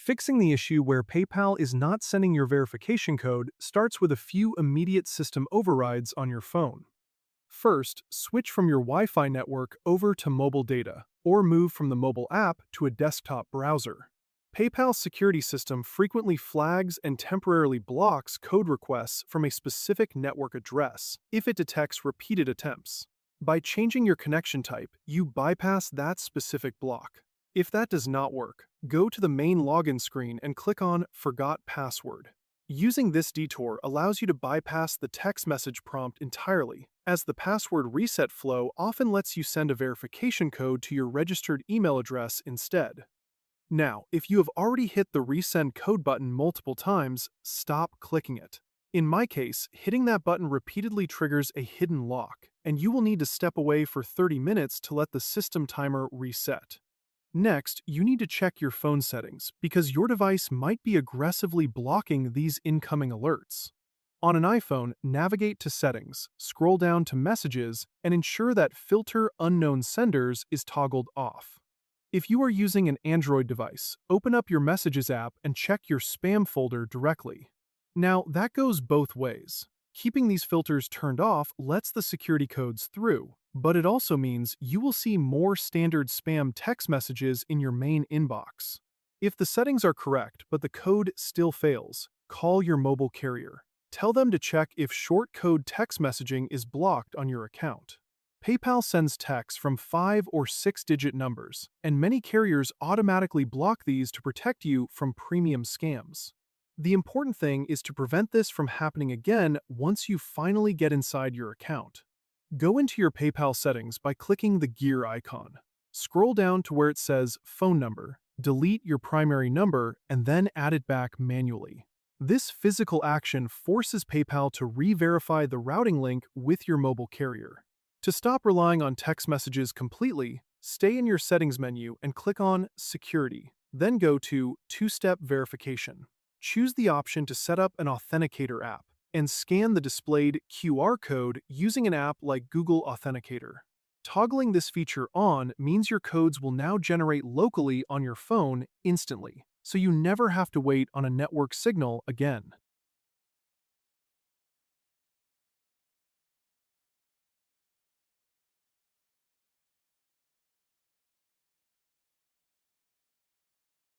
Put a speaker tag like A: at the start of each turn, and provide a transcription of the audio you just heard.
A: Fixing the issue where PayPal is not sending your verification code starts with a few immediate system overrides on your phone. First, switch from your Wi Fi network over to mobile data, or move from the mobile app to a desktop browser. PayPal's security system frequently flags and temporarily blocks code requests from a specific network address if it detects repeated attempts. By changing your connection type, you bypass that specific block. If that does not work, go to the main login screen and click on Forgot Password. Using this detour allows you to bypass the text message prompt entirely, as the password reset flow often lets you send a verification code to your registered email address instead. Now, if you have already hit the resend code button multiple times, stop clicking it. In my case, hitting that button repeatedly triggers a hidden lock, and you will need to step away for 30 minutes to let the system timer reset. Next, you need to check your phone settings because your device might be aggressively blocking these incoming alerts. On an iPhone, navigate to Settings, scroll down to Messages, and ensure that Filter Unknown Senders is toggled off. If you are using an Android device, open up your Messages app and check your spam folder directly. Now, that goes both ways. Keeping these filters turned off lets the security codes through, but it also means you will see more standard spam text messages in your main inbox. If the settings are correct but the code still fails, call your mobile carrier. Tell them to check if short code text messaging is blocked on your account. PayPal sends texts from 5 or 6-digit numbers, and many carriers automatically block these to protect you from premium scams. The important thing is to prevent this from happening again once you finally get inside your account. Go into your PayPal settings by clicking the gear icon. Scroll down to where it says Phone Number, delete your primary number, and then add it back manually. This physical action forces PayPal to re-verify the routing link with your mobile carrier. To stop relying on text messages completely, stay in your Settings menu and click on Security, then go to Two-Step Verification. Choose the option to set up an authenticator app and scan the displayed QR code using an app like Google Authenticator. Toggling this feature on means your codes will now generate locally on your phone instantly, so you never have to wait on a network signal again.